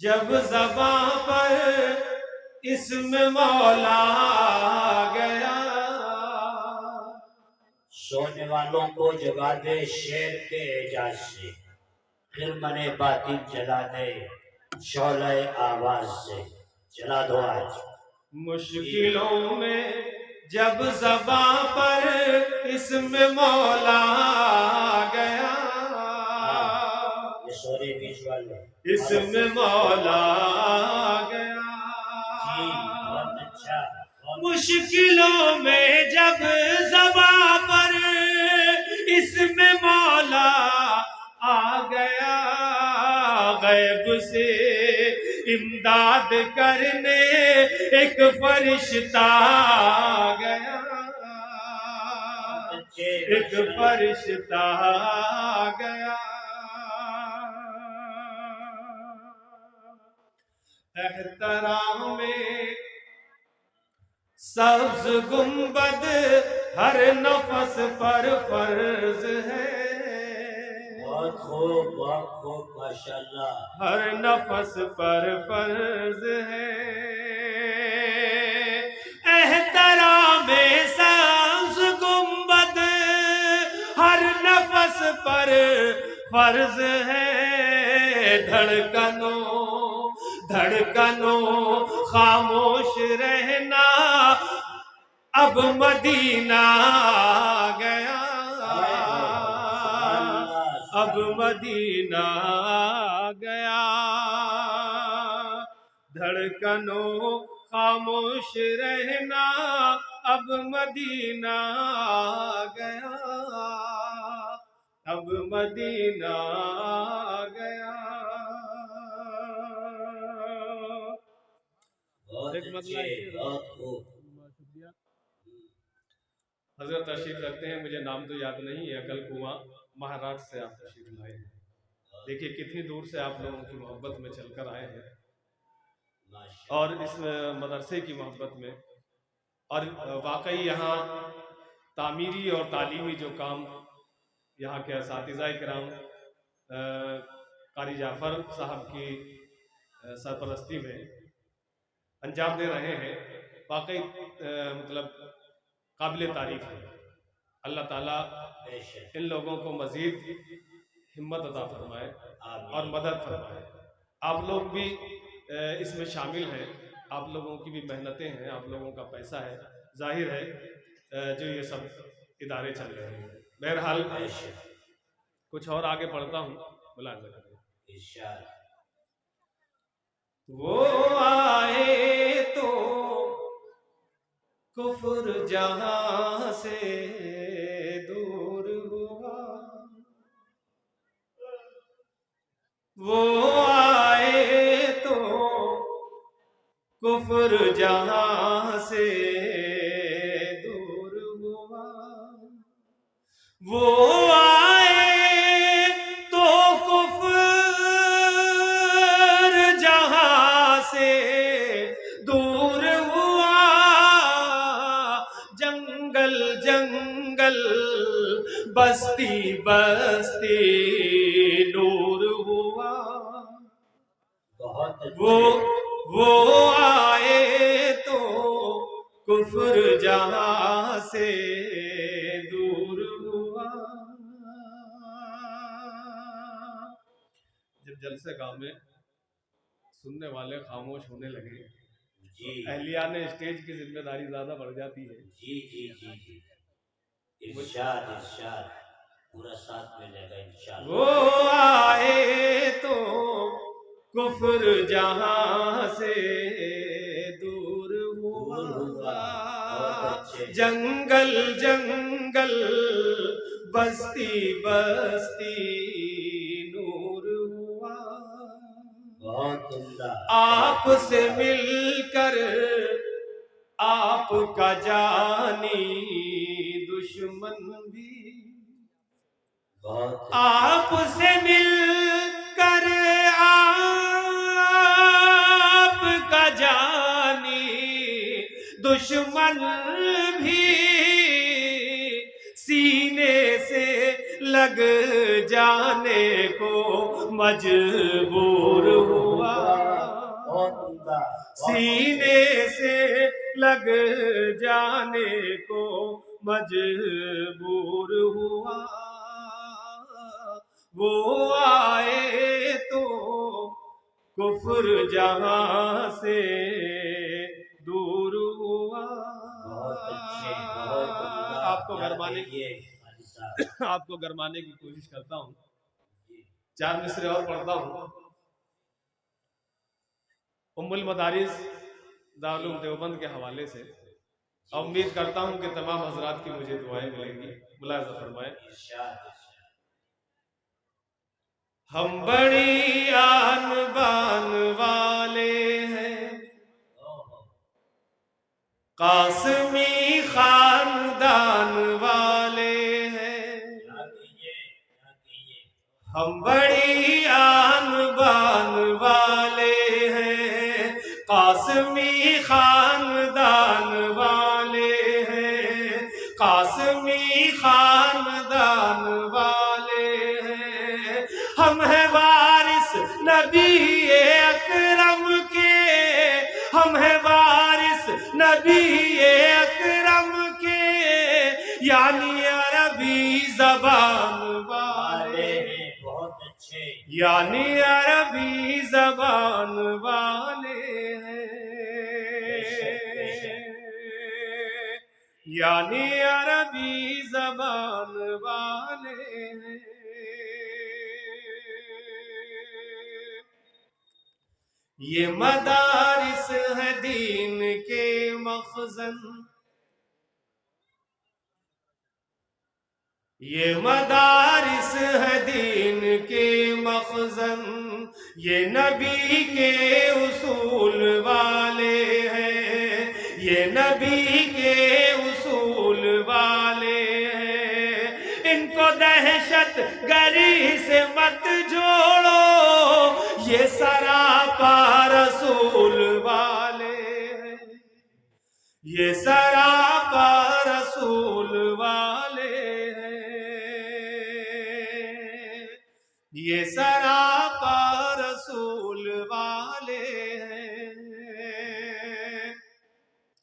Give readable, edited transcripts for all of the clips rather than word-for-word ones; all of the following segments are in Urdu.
جب زباں پر اسم مولا آ گیا، سونے والوں کو جگا دے شیر کے اعجاز سے، پھر منے باطن جلا دے شعلہ آواز سے، جلا دو آج۔ مشکلوں میں جب زباں پر اسم مولا آ گیا، یہ سورے بیچ والے اسم مولا آ گیا، جی بہت اچھا۔ مشکلوں میں جب زباں پر اسم مولا آ گیا، غیب سے امداد کرنے ایک فرشتہ آ گیا، ایک فرشتہ آ گیا، احترام میں سبز گنبد ہر نفس پر فرض ہے، بہت خوب ماشاءاللہ، ہر نفس پر فرض ہے، احترام سبز گنبد ہر نفس پر فرض ہے، دھڑکنوں خاموش رہنا اب مدینہ آ گیا، اب مدینہ آ گیا، دھڑکنوں خاموش رہنا اب مدینہ آ گیا، اب مدینہ آ گیا۔ بہت خوب۔ حضرت تشریف رکھتے ہیں، مجھے نام تو یاد نہیں ہے، کل کنواں مہاراشٹر سے آپ تشریف لائے ہیں، دیکھیے کتنی دور سے آپ لوگوں کی محبت میں چل کر آئے ہیں، اور اس مدرسے کی محبت میں، اور واقعی یہاں تعمیری اور تعلیمی جو کام یہاں کے اساتذہ کرام قاری جعفر صاحب کی سرپرستی میں انجام دے رہے ہیں، واقعی مطلب قابل تعریف ہے۔ اللہ تعالیٰ ان لوگوں کو مزید ہمت عطا فرمائے اور مدد فرمائے۔ آپ لوگ بھی اس میں شامل ہیں، آپ لوگوں کی بھی محنتیں ہیں، آپ لوگوں کا پیسہ ہے، ظاہر ہے جو یہ سب ادارے چل رہے ہیں۔ بہرحال کچھ اور آگے پڑھتا ہوں، ملاحظہ کریں۔ وہ آئے تو کفر جہاں سے دور ہوا، وہ آئے تو کفر جہاں سے دور ہوا، وہ آئے تو کفر جہاں سے دور ہوا، جنگل جنگل بستی بستی نور ہوا، وہ آئے تو کفر جہاں سے دور ہوا۔ جب جلسے گاہ میں سننے والے خاموش ہونے لگے، اہلیان اسٹیج کی ذمہ داری زیادہ بڑھ جاتی ہے۔ جی ارشاد پورا ساتھ ملے گا انشاءاللہ۔ وہ آئے تو کفر جہاں سے دور ہوا، جنگل جنگل بستی بستی نور ہوا، آپ سے مل کر آپ کا جانی دشمن بھی، آپ سے مل کر آپ کا جانی دشمن بھی سینے سے لگ جانے کو مجبور ہوا، بہت عمدہ، سینے سے لگ جانے کو مجبور ہوا، وہ آئے تو کفر جہاں سے دور ہوا۔ بہت اچھے، بہت عمدہ۔ آپ کو گرمانے صاحب آپ کو گرمانے کی کوشش کرتا ہوں، 4 مصرے اور پڑھتا ہوں۔ ام المدارس دارالعلوم دیوبند کے حوالے سے، امید کرتا ہوں کہ تمام حضرات کی مجھے دعائیں ملیں گی۔ ملاحظہ فرمائیں۔ ہم بڑی آن بان والے ہیں، قاسمی خاندان والے ہیں، ہم بڑی آن بان والے ہیں، قاسمی خاندان والے ہیں، قاسمی خاندان والے ہیں، ہم ہیں وارث نبی اکرم کے، ہم ہیں وارث نبی اکرم کے، یعنی عربی زبان والے ہیں، بہت اچھے، یعنی عربی زبان والے ہیں، یعنی عربی زبان والے ہیں۔ یہ مدارس ہے دین کے مخزن، یہ مدارس ہے دین کے مخزن، یہ نبی کے اصول والے ہیں، یہ نبی کے اصول والے ہیں، ان کو دہشت گری سے مت جوڑو، یہ سراپا رسول والے ہیں، یہ سراپا رسول والے ہیں، یہ سراپا رسول والے ہیں۔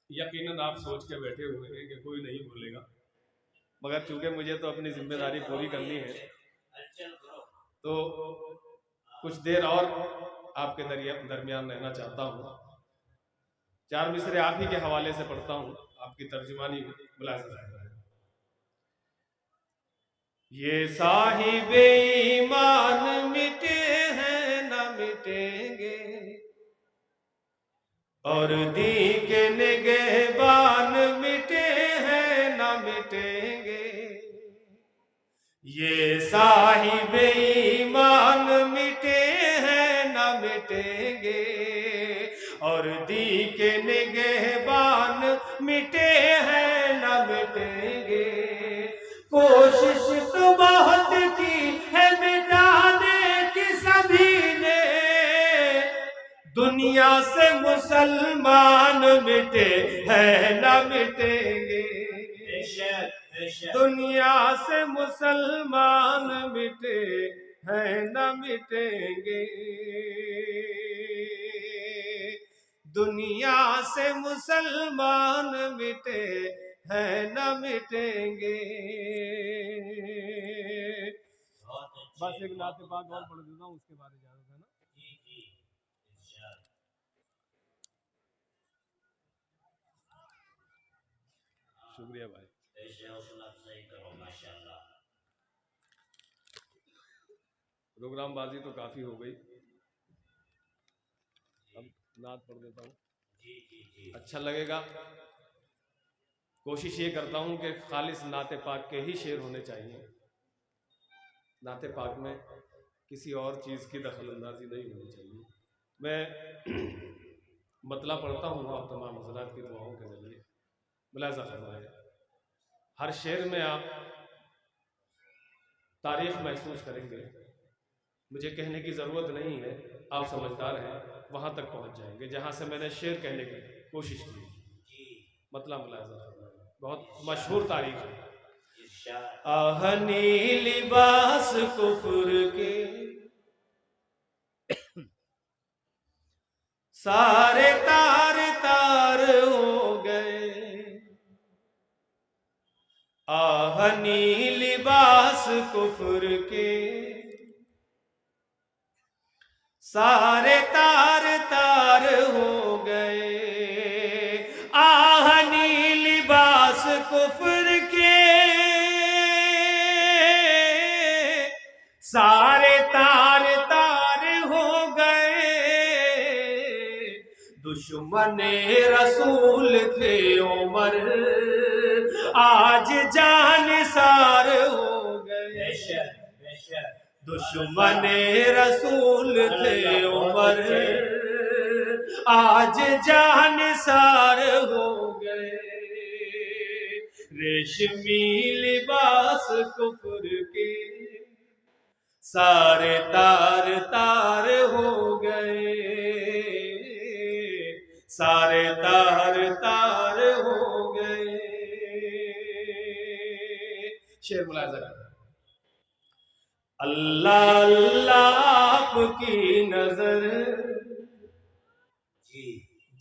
یقیناً آپ سوچ کے بیٹھے ہوئے ہیں کہ کوئی نہیں بولے گا، مگر چونکہ مجھے تو اپنی ذمہ داری پوری کرنی ہے تو کچھ دیر اور آپ کے درمیان رہنا چاہتا ہوں۔ 4 مصرے آپ ہی کے حوالے سے پڑھتا ہوں، آپ کی ترجمانی ملاحظہ کرتا ہے۔ یہ صاحب ایمان مٹے ہیں نہ مٹیں گے، اور دین کے نگہبان مٹے ہیں نہ مٹیں گے، یہ صاحب ایمان مٹے ہیں نہ مٹیں گے، اور دین کے نگہبان مٹے ہیں نہ مٹیں گے، کوشش تو بہت کی ہے مٹانے کی سبھی نے، دنیا سے مسلمان مٹے ہیں نہ مٹیں گے، دنیا سے مسلمان مٹے ہیں نہ مٹیں گے، دنیا سے مسلمان مٹے ہیں نہ مٹیں گے۔ بس ایک نعت پاک اور پڑھ دیتا ہوں، اس کے بعد اجازت ہے نا؟ شکریہ بھائی۔ پروگرام بازی تو کافی ہو گئی، اب نعت پڑھ دیتا ہوں، اچھا لگے گا۔ کوشش یہ کرتا ہوں کہ خالص نعت پاک کے ہی شعر ہونے چاہیے، نعت پاک میں کسی اور چیز کی دخل اندازی نہیں ہونی چاہیے۔ میں مطلع پڑھتا ہوں آپ تمام حضرات کی دعاؤں کے ذریعے، ملاحظہ فرمائیں۔ ہر شعر میں آپ تاریخ محسوس کریں گے، مجھے کہنے کی ضرورت نہیں ہے، آپ سمجھدار ہیں، وہاں تک پہنچ جائیں گے جہاں سے میں نے شعر کہنے کی کوشش کی۔ مطلب ملاحظہ فرمائیں، بہت مشہور تاریخ ہے۔ آہنی لباس کفر کے سارے تار تار ہو گئے، آہنی لباس کفر کے، سارے تار تار ہو گئے، آہنی لباس کفر کے، سارے تار تار ہو گئے، دشمن رسول تھے عمر، آج جان سار ہو گئے، دشمن رسول تھے عمر، آج جان سار ہو گئے، ریشمی لباس کفر کے، سارے تار تار ہو گئے، سارے تار تار ہو گئے۔ شعر ملاحظہ کریں، اللہ اللہ آپ کی نظر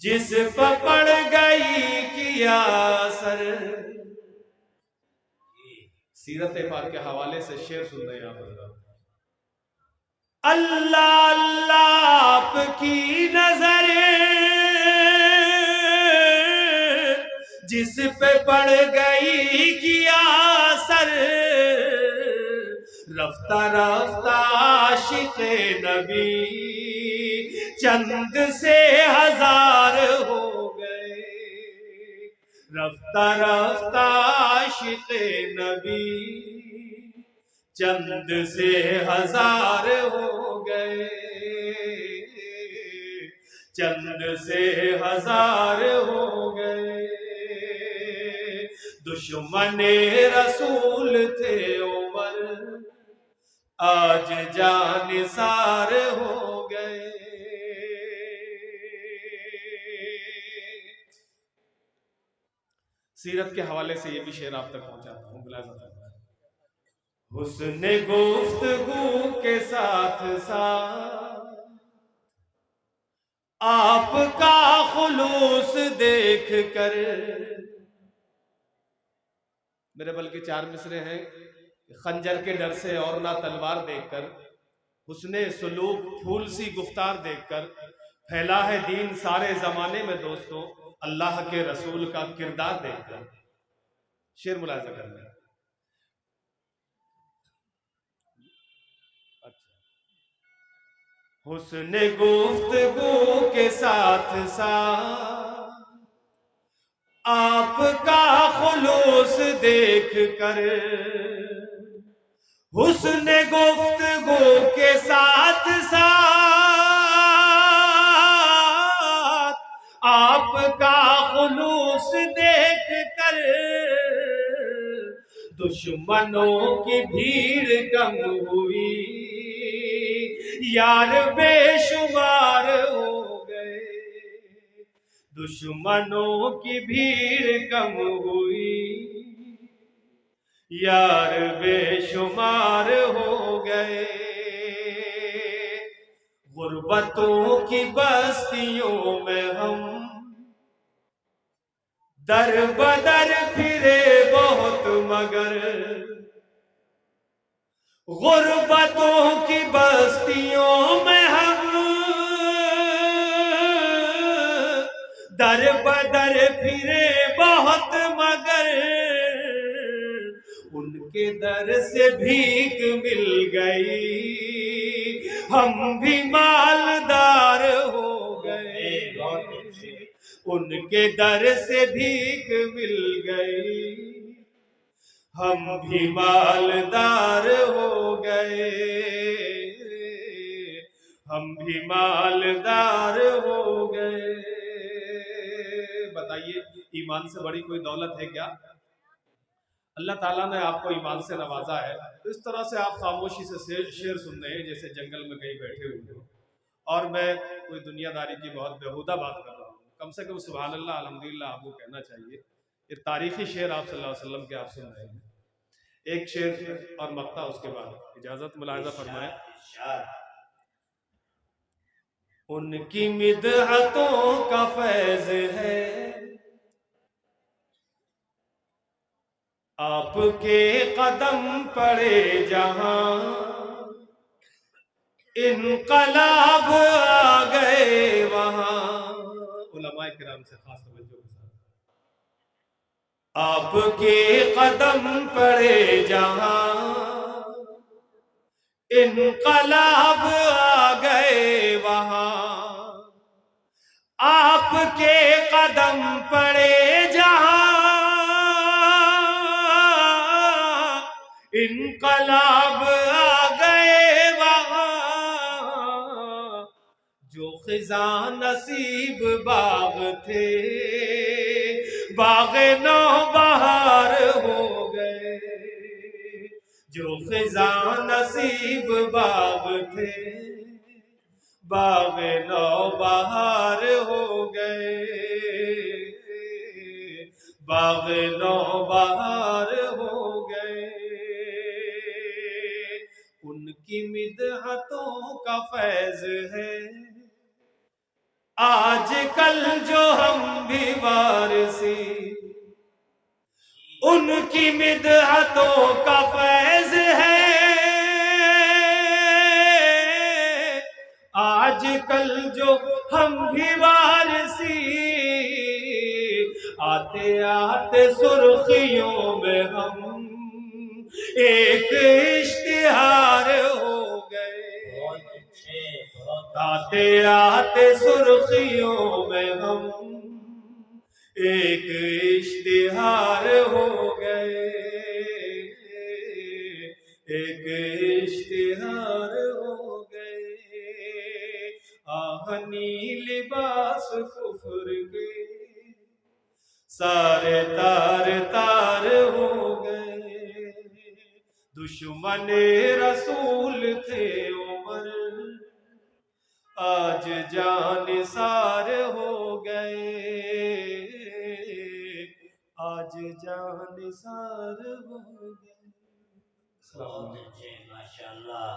جس پہ پڑ گئی کیا اثر۔ سیرت پاک کے حوالے سے شعر سن رہے ہیں آپ حضرات۔ اللہ اللہ آپ کی نظر جس پہ پڑ گئی کیا اثر، رفتہ رفتہ عاشق نبی چند سے ہزار ہو گئے، رفتہ رفتہ عاشق نبی چند سے ہزار ہو گئے، چند سے ہزار ہو گئے، دشمن رسول تھے عمر، آج جان سار ہو گئے۔ سیرت کے حوالے سے یہ بھی شعر آپ تک پہنچاتا ہوں، ملاحظہ کرنا۔ حسن گفتگو کے ساتھ ساتھ آپ کا خلوص دیکھ کر، میرے بلکہ 4 مصرے ہیں، خنجر کے ڈر سے اور نہ تلوار دیکھ کر، حسن سلوک پھول سی گفتار دیکھ کر، پھیلا ہے دین سارے زمانے میں دوستوں، اللہ کے رسول کا کردار دیکھ کر۔ شعر ملاحظہ کرنا ہے۔ حسن گفتگو کے ساتھ ساتھ آپ کا خلوص دیکھ کر، حسن گفتگو کے ساتھ ساتھ آپ کا خلوص دیکھ کر، دشمنوں کی بھیڑ کم ہوئی، یار بے شمار ہو گئے، دشمنوں کی بھیڑ کم ہوئی، یار بے شمار ہو گئے، غربتوں کی بستیوں میں ہم در بدر پھرے بہت مگر، غربتوں کی بستیوں میں ہم در بدر پھرے بہت مگر، ان کے در سے بھیک مل گئی، ہم بھی مالدار ہو گئے، ان کے در سے بھیک مل گئی، ہم بھی مالدار ہو گئے، ہم بھی مالدار ہو گئے۔ بتائیے ایمان سے بڑی کوئی دولت ہے کیا؟ اللہ تعالیٰ نے آپ کو ایمان سے نوازا ہے، تو اس طرح سے آپ خاموشی سے شعر سن رہے ہیں جیسے جنگل میں کہیں بیٹھے ہوئے ہو، اور میں کوئی دنیا داری کی بہت بیہودہ بات کر رہا ہوں۔ کم سے کم سبحان اللہ الحمدللہ آپ کو کہنا چاہیے۔ یہ تاریخی شعر آپ صلی اللہ علیہ وسلم کے آپ سن رہے ہیں۔ ایک شعر اور مقطع اس کے بعد اجازت ملاحظہ فرمائیں۔ ان کی مدحتوں کا فیض ہے، آپ کے قدم پڑے جہاں انقلاب آ گئے وہاں۔ علماء کرام سے خاص توجہ کے ساتھ، آپ کے قدم پڑے جہاں انقلاب آ گئے وہاں، آپ کے قدم پڑے جہاں انقلاب آ گئے وہاں، جو خزاں نصیب باغ تھے باغ نو بہار ہو گئے، جو خزاں نصیب باغ تھے باغ نو بہار ہو گئے، باغ نو بہار ہو گئے۔ ان کی مدحتوں کا فیض ہے، آج کل جو ہم بھی وارثی، ان کی مدحتوں کا فیض ہے، آج کل جو ہم بھی وارثی، آتے آتے سرخیوں میں ہم ایک اشتہار ہو گئے، آتے آتے سرخیوں میں ہم ایک اشتہار ہو گئے، ایک اشتہار ہو گئے۔ آہنی لباس کفر کے سارے تار تار ہو گئے، دشمن رسول تھے عمر آج جان سار ہو گئے، آج جان سار ہو گئے۔ بہت اچھے، ماشاءاللہ۔